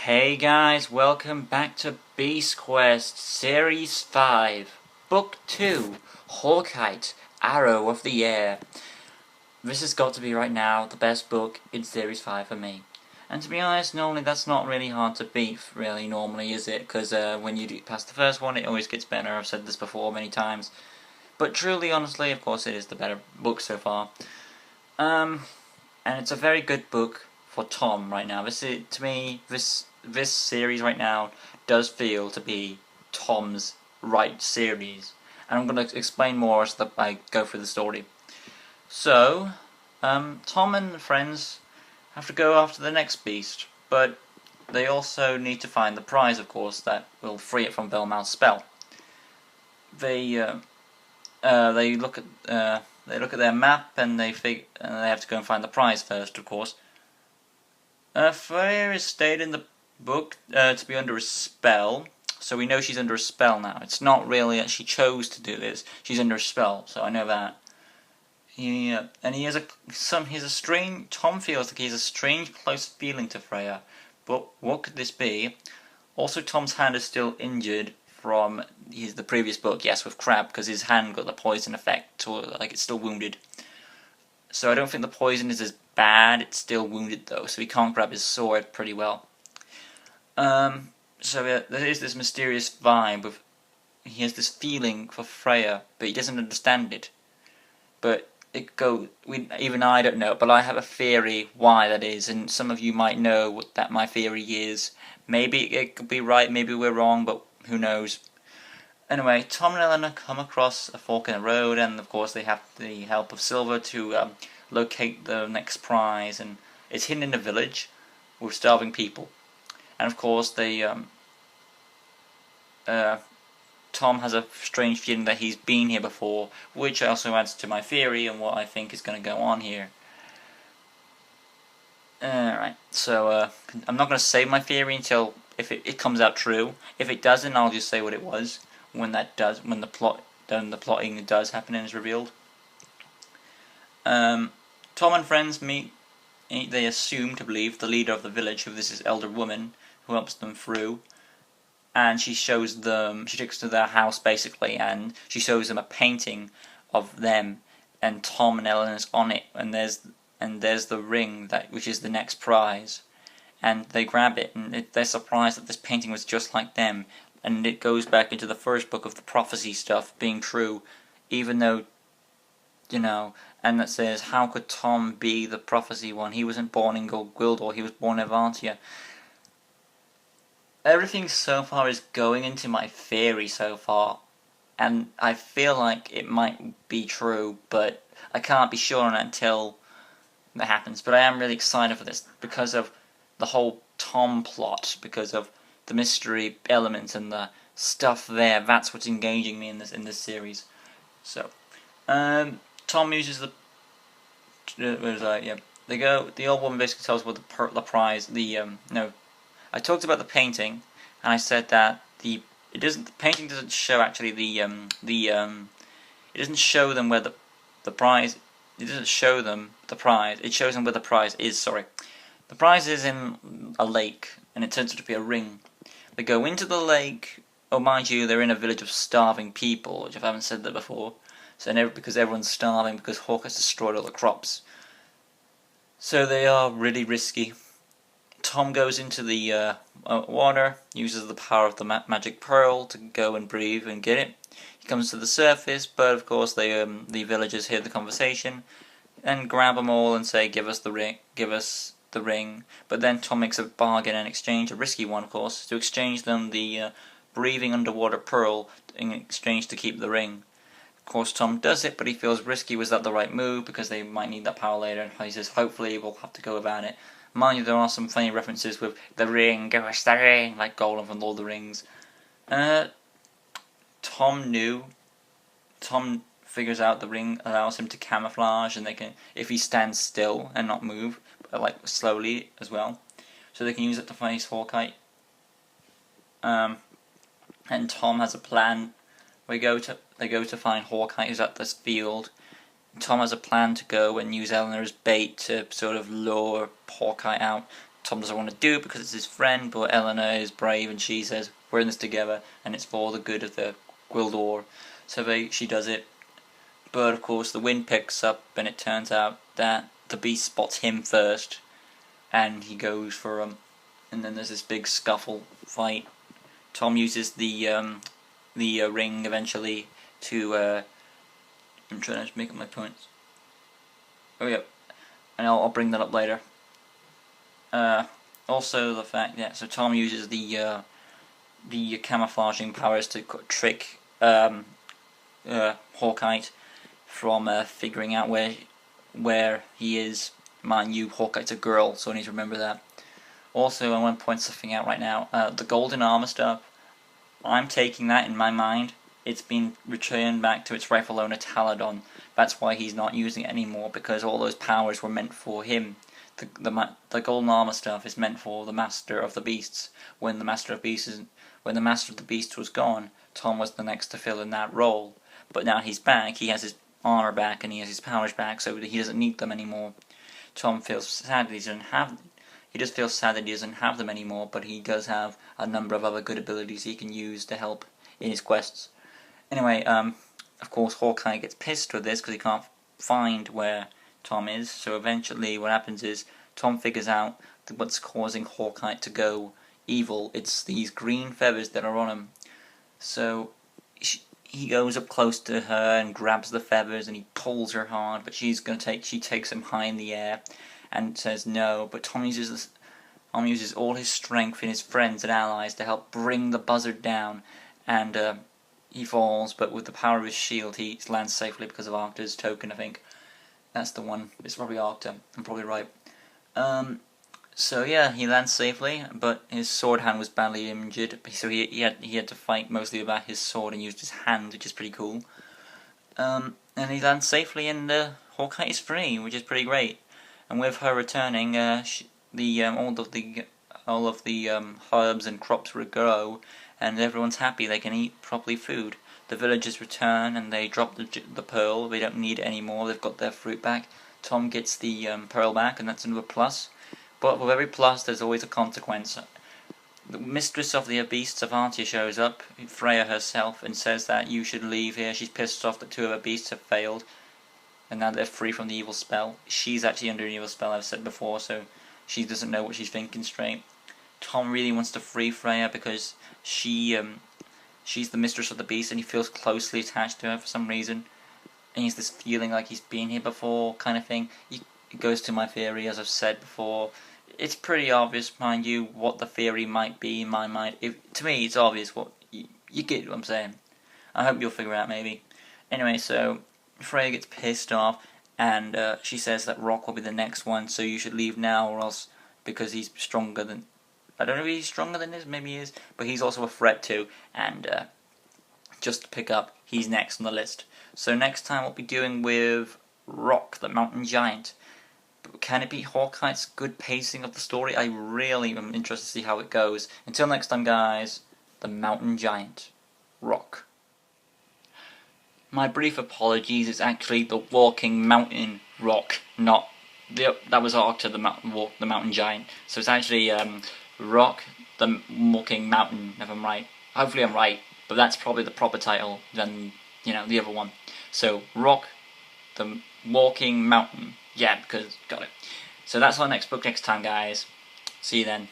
Hey guys, welcome back to Beast Quest Series 5, Book 2, Hawkite, Arrow of the Air. This has got to be right now the best book in Series 5 for me. And to be honest, normally that's not really hard to beat, really, normally, is it? Because when you do past the first one, it always gets better. I've said this before many times. But truly, honestly, of course, it is the better book so far. And it's a very good book for Tom right now. To me, this series right now does feel to be Tom's right series, and I'm going to explain more as I go through the story. So, Tom and friends have to go after the next beast, but they also need to find the prize, of course, that will free it from Velmal's spell. They look at their map and they have to go and find the prize first, of course. Freya is stated in the book to be under a spell, so we know she's under a spell now. It's not really that she chose to do this; she's under a spell, so I know that. Tom feels like he has a strange, close feeling to Freya, but what could this be? Also, Tom's hand is still injured from the previous book, yes, with Crab, because his hand got the poison effect, or like it's still wounded. So I don't think the poison is as bad. It's still wounded though, so he can't grab his sword pretty well. So there is this mysterious vibe he has this feeling for Freya, but he doesn't understand it. But even I don't know, but I have a theory why that is, and some of you might know what my theory is. Maybe it could be right, maybe we're wrong, but who knows. Anyway, Tom and Eleanor come across a fork in the road, and of course they have the help of Silver to locate the next prize, and it's hidden in a village with starving people. And of course Tom has a strange feeling that he's been here before, which also adds to my theory and what I think is going to go on here. Alright, so I'm not going to say my theory until if it comes out true. If it doesn't, I'll just say what it was when the plotting does happen and is revealed. Tom and friends meet. They assume to believe the leader of the village, who this is elder woman, who helps them through, and she takes them to their house basically, and she shows them a painting of them and Tom and Eleanor's on it, and there's the ring which is the next prize, and they grab it, and they're surprised that this painting was just like them, and it goes back into the first book of the prophecy stuff being true, even though, and that says, how could Tom be the prophecy one? He wasn't born in Gwyldor, he was born in Avantia. Everything so far is going into my theory so far, and I feel like it might be true, but I can't be sure on it until that happens. But I am really excited for this because of the whole Tom plot, because of the mystery elements and the stuff there. That's what's engaging me in this series. So, Tom uses the old woman basically tells what the prize. I talked about the painting, and I said that the painting doesn't show actually it doesn't show them where the prize. It doesn't show them the prize. It shows them where the prize is. Sorry, the prize is in a lake, and it turns out to be a ring. They go into the lake. Oh, mind you, they're in a village of starving people, which I haven't said that before. So because everyone's starving because Hawk has destroyed all the crops. So they are really risky. Tom goes into the water, uses the power of the magic pearl to go and breathe and get it. He comes to the surface, but of course the villagers hear the conversation and grab them all and say, "Give us the ring." But then Tom makes a bargain in exchange, a risky one, of course, to exchange them the breathing underwater pearl in exchange to keep the ring. Of course, Tom does it, but he feels risky. Was that the right move? Because they might need that power later, and he says, "Hopefully, we'll have to go about it." Mind you, there are some funny references with the ring, give us the ring, like Gollum from Lord of the Rings. Tom figures out the ring allows him to camouflage, and if he stands still and not move, but like slowly as well, so they can use it to face Hawkite. And Tom has a plan. They go to find Hawkite, who's at this field. Tom has a plan to go and use Eleanor as bait to sort of lure Hawkite out Tom doesn't want to do it because it's his friend, but Eleanor is brave and she says, we're in this together and it's for the good of the Gwildor. So she does it. But of course the wind picks up and it turns out that the beast spots him first and he goes for him. And then there's this big scuffle fight. Tom uses the ring eventually to I'm trying to make up my points. Oh yeah, and I'll bring that up later. Also the fact that so Tom uses the camouflaging powers to trick Hawkite from figuring out where he is. Mind you, Hawkite's a girl, so I need to remember that. Also, I want to point something out right now. The golden armor stuff, I'm taking that in my mind. It's been returned back to its rightful owner, Taladon. That's why he's not using it anymore, because all those powers were meant for him. The golden armor stuff is meant for the Master of the Beasts. When the Master of the Beasts was gone, Tom was the next to fill in that role. But now he's back. He has his armor back and he has his powers back, so he doesn't need them anymore. Tom feels sad that he doesn't have. He does feel sad that he doesn't have them anymore, but he does have a number of other good abilities he can use to help in his quests. Anyway, of course, Hawkeye gets pissed with this because he can't find where Tom is. So eventually, what happens is Tom figures out that what's causing Hawkeye to go evil. It's these green feathers that are on him. So he goes up close to her and grabs the feathers and he pulls her hard, but she takes him high in the air and says no. But Tom uses all his strength and his friends and allies to help bring the buzzard down, and he falls, but with the power of his shield he lands safely because of Arcta's token, I think. That's the one. It's probably Arcta. I'm probably right. So yeah, he lands safely, but his sword hand was badly injured, so he had to fight mostly about his sword and used his hand, which is pretty cool. And he lands safely, and Hawkeye is free, which is pretty great. And with her returning, all of the herbs and crops grow, and everyone's happy. They can eat properly food. The villagers return and they drop the pearl. They don't need it anymore. They've got their fruit back. Tom gets the pearl back, and that's another plus. But with every plus, there's always a consequence. The mistress of the beasts of Artia shows up, Freya herself, and says that you should leave here. She's pissed off that two of her beasts have failed, and now they're free from the evil spell. She's actually under an evil spell, I've said before, so she doesn't know what she's thinking straight. Tom really wants to free Freya because she's the mistress of the beast, and he feels closely attached to her for some reason. And he has this feeling like he's been here before, kind of thing. It goes to my theory, as I've said before. It's pretty obvious, mind you, what the theory might be in my mind. To me, it's obvious what you get what I'm saying. I hope you'll figure it out, maybe. Anyway, so Freya gets pissed off, and she says that Rock will be the next one, so you should leave now, or else, because he's stronger than. I don't know if he's stronger than this, maybe he is, but he's also a threat too, and just to pick up, he's next on the list. So next time we'll be doing with Rock, the mountain giant. Can it be Hawkite's good pacing of the story? I really am interested to see how it goes. Until next time, guys, the mountain giant, Rock. My brief apologies, it's actually the walking mountain Rock, not that was Arcta, the mountain giant. So it's actually Rock, the walking mountain, if I'm right. Hopefully I'm right, but that's probably the proper title than, the other one. So, Rock, the walking mountain. Yeah, because, got it. So that's our next book next time, guys. See you then.